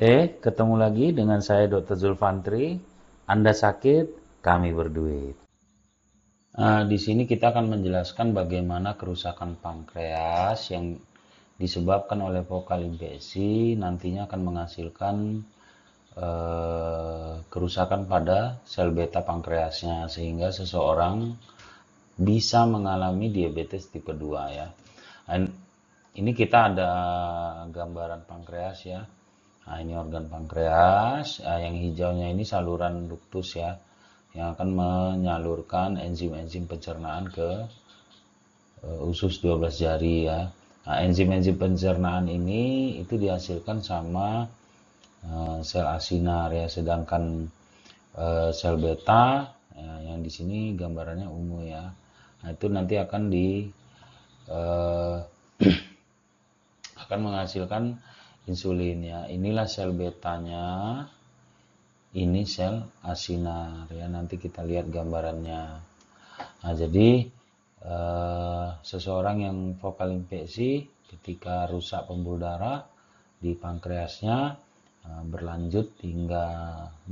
Ketemu lagi dengan saya Dr. Zulfantri. Anda sakit, kami berduit. Di sini kita akan menjelaskan bagaimana kerusakan pankreas yang disebabkan oleh fokal infeksi nantinya akan menghasilkan kerusakan pada sel beta pankreasnya sehingga seseorang bisa mengalami diabetes tipe 2 ya. Ini kita ada gambaran pankreas ya. Nah, ini organ pankreas, yang hijaunya ini saluran ductus ya, yang akan menyalurkan enzim-enzim pencernaan ke usus 12 jari ya. Nah, enzim-enzim pencernaan ini itu dihasilkan sama sel asinar ya, sedangkan sel beta yang di sini gambarannya ungu ya. Nah, itu nanti akan akan menghasilkan insulin ya. Inilah sel betanya, ini sel asinar ya. Nanti kita lihat gambarannya. Nah, jadi seseorang yang fokal infeksi ketika rusak pembuluh darah di pankreasnya berlanjut hingga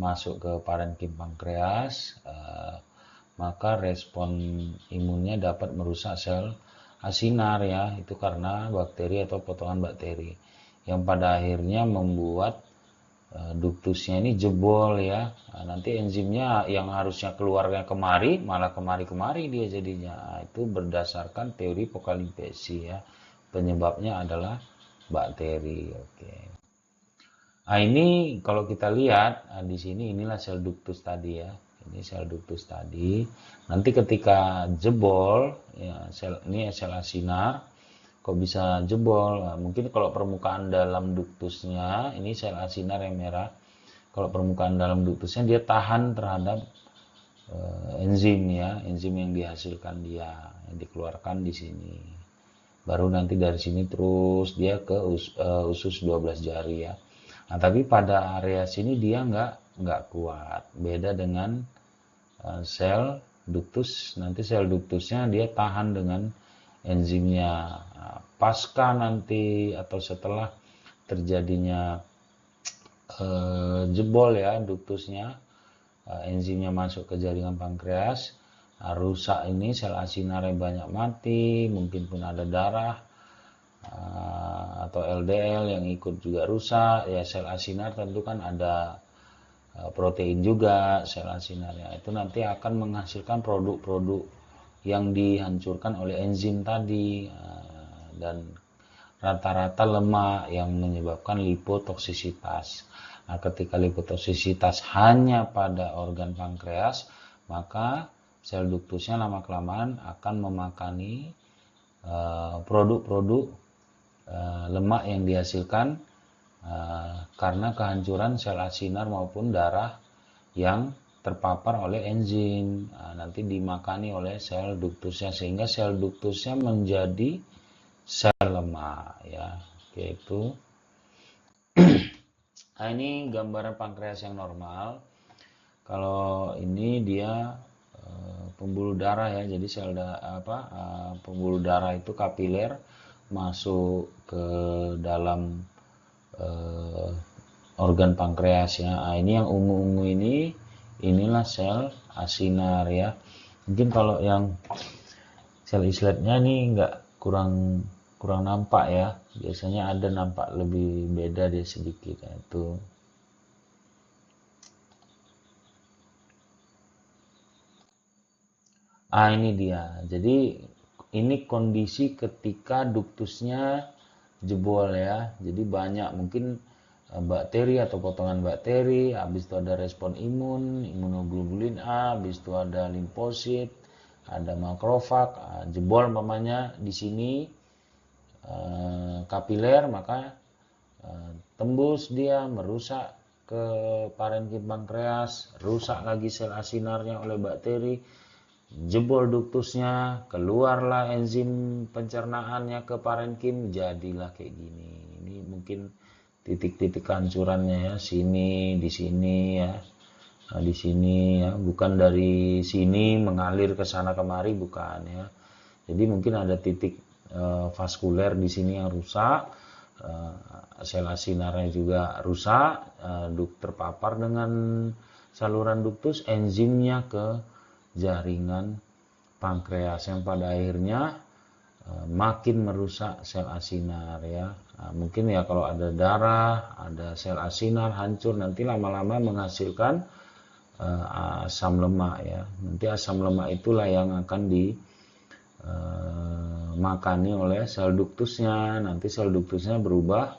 masuk ke parenkim pankreas, maka respon imunnya dapat merusak sel asinar ya. Itu karena bakteri atau potongan bakteri yang pada akhirnya membuat ductusnya ini jebol ya. Nah, nanti enzimnya yang harusnya keluarnya kemari malah kemari-kemari dia jadinya. Nah, itu berdasarkan teori fokal infeksi ya. Penyebabnya adalah bakteri. Oke. Nah, ini kalau kita lihat di sini inilah sel ductus tadi ya. Ini sel ductus tadi. Nanti ketika jebol ya, ini sel asinar. Kok bisa jebol? Nah, mungkin kalau permukaan dalam ductusnya, ini sel asinar yang merah. Kalau permukaan dalam ductusnya dia tahan terhadap enzim ya, enzim yang dihasilkan dia, yang dikeluarkan di sini. Baru nanti dari sini terus dia ke usus 12 jari ya. Nah, tapi pada area sini dia nggak kuat. Beda dengan sel ductus. Nanti sel ductusnya dia tahan dengan enzimnya. Nah, pasca nanti atau setelah terjadinya jebol ya ductusnya, enzimnya masuk ke jaringan pankreas, rusak ini sel asinarnya banyak mati, mungkin pun ada darah atau LDL yang ikut juga rusak ya. Sel asinar tentu kan ada protein juga sel asinarnya, itu nanti akan menghasilkan produk-produk yang dihancurkan oleh enzim tadi, dan rata-rata lemak yang menyebabkan lipotoksisitas. Nah, ketika lipotoksisitas hanya pada organ pankreas, maka sel ductusnya lama-kelamaan akan memakani produk-produk lemak yang dihasilkan karena kehancuran sel asinar maupun darah yang terpapar oleh enzim. Nah, nanti dimakani oleh sel ductusnya sehingga sel ductusnya menjadi sel lemak ya. Oke, itu. Nah, ini gambaran pankreas yang normal. Kalau ini dia pembuluh darah ya. Jadi sel pembuluh darah itu kapiler masuk ke dalam organ pankreas ya. Nah, ini yang ungu-ungu ini, inilah sel asinar ya. Mungkin kalau yang sel isletnya ini nggak kurang nampak ya. Biasanya ada nampak lebih beda dia sedikit ya, itu. Ini dia. Jadi ini kondisi ketika ductusnya jebol ya. Jadi banyak mungkin bakteri atau potongan bakteri, habis itu ada respon imunoglobulin A, habis itu ada limfosit, ada makrofag, jebol umpamanya di sini kapiler, maka tembus dia merusak ke parenkim pankreas, rusak lagi sel asinarnya oleh bakteri, jebol ductusnya, keluarlah enzim pencernaannya ke parenkim, jadilah kayak gini. Ini mungkin titik-titik kehancurannya ya, sini, di sini ya. Nah, di sini ya, bukan dari sini mengalir ke sana kemari, bukan ya. Jadi mungkin ada titik vaskuler di sini yang rusak. sel asinarnya juga rusak, terpapar dengan saluran duktus, enzimnya ke jaringan pankreas yang pada akhirnya makin merusak sel asinar ya. Mungkin ya kalau ada darah, ada sel asinar hancur, nanti lama-lama menghasilkan asam lemak ya. Nanti asam lemak itulah yang akan dimakani oleh sel duktusnya. Nanti sel duktusnya berubah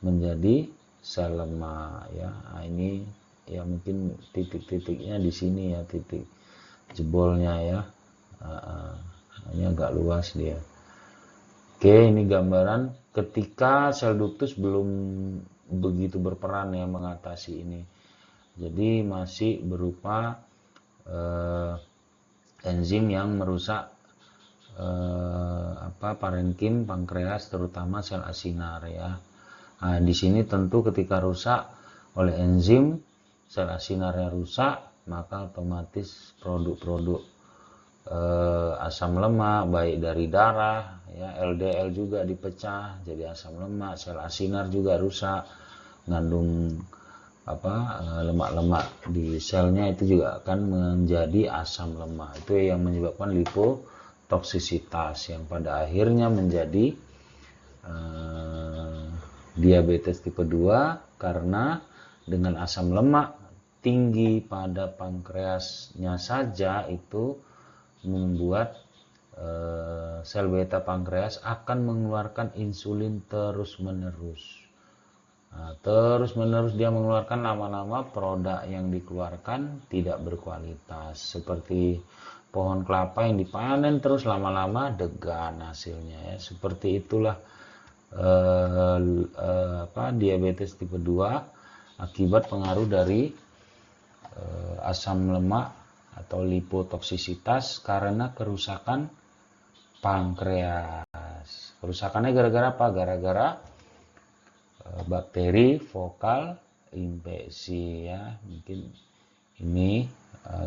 menjadi sel lemak ya. Nah, ini ya mungkin titik-titiknya di sini ya, titik jebolnya ya. Ini agak luas dia. Oke, ini gambaran ketika sel duktus belum begitu berperan ya mengatasi ini. Jadi masih berupa enzim yang merusak parenkim pankreas, terutama sel asinar ya. Nah, di sini tentu ketika rusak oleh enzim, sel asinarnya rusak, maka otomatis produk-produk asam lemak baik dari darah ya, LDL juga dipecah jadi asam lemak, sel asinar juga rusak, mengandung lemak-lemak di selnya itu juga akan menjadi asam lemak. Itu yang menyebabkan lipotoksisitas yang pada akhirnya menjadi diabetes tipe 2 karena dengan asam lemak tinggi pada pankreasnya saja itu membuat sel beta pankreas akan mengeluarkan insulin terus-menerus. Nah, terus-menerus dia mengeluarkan, lama-lama produk yang dikeluarkan tidak berkualitas. Seperti pohon kelapa yang dipanen terus, lama-lama degan hasilnya ya. Seperti itulah diabetes tipe 2 akibat pengaruh dari asam lemak atau lipotoksisitas karena kerusakan pankreas. Kerusakannya gara-gara apa? Gara-gara bakteri fokal infeksi ya. Mungkin ini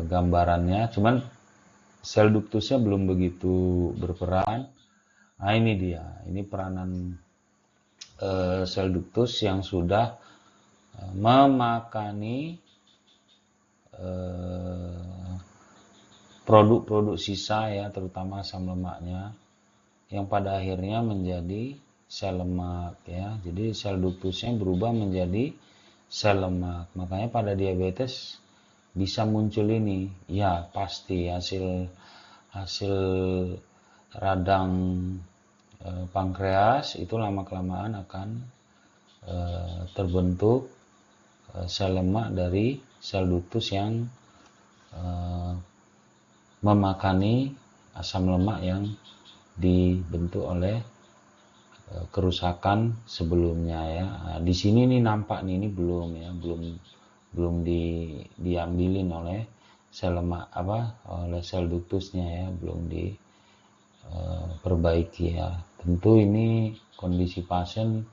gambarannya, cuman sel duktusnya belum begitu berperan. Nah, ini dia, ini peranan sel duktus yang sudah memakani produk-produk sisa ya, terutama asam lemaknya yang pada akhirnya menjadi sel lemak ya. Jadi sel duktusnya berubah menjadi sel lemak. Makanya pada diabetes bisa muncul ini. Ya, pasti hasil radang pankreas itu lama-kelamaan akan terbentuk sel lemak dari sel duktus yang memakani asam lemak yang dibentuk oleh kerusakan sebelumnya ya. Nah, di sini nih nampak nih, ini belum ya, belum diambilin oleh sel lemak oleh sel duktusnya ya, belum diperbaiki ya. Tentu ini kondisi pasien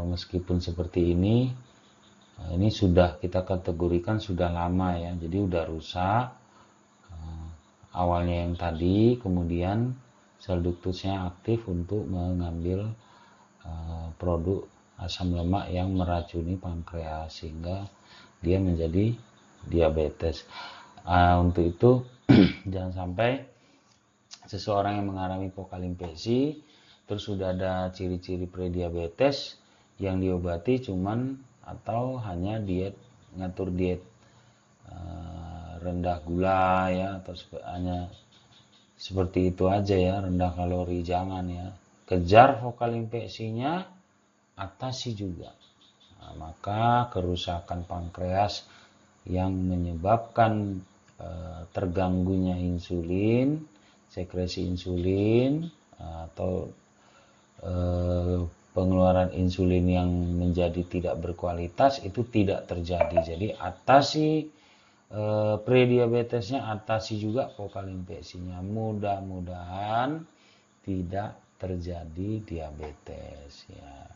meskipun seperti ini sudah kita kategorikan sudah lama ya, jadi udah rusak awalnya yang tadi, kemudian sel duktusnya aktif untuk mengambil produk asam lemak yang meracuni pankreas sehingga dia menjadi diabetes. Untuk itu jangan sampai seseorang yang mengalami fokal infeksi terus sudah ada ciri-ciri prediabetes yang diobati cuman atau hanya ngatur diet rendah gula ya, atau hanya seperti itu aja ya, rendah kalori. Jangan ya, kejar fokal infeksinya, atasi juga. Nah, maka kerusakan pankreas yang menyebabkan terganggunya insulin, sekresi insulin atau pengeluaran insulin yang menjadi tidak berkualitas itu tidak terjadi. Jadi atasi prediabetesnya, atasi juga fokal infeksinya. Mudah-mudahan tidak terjadi diabetes ya.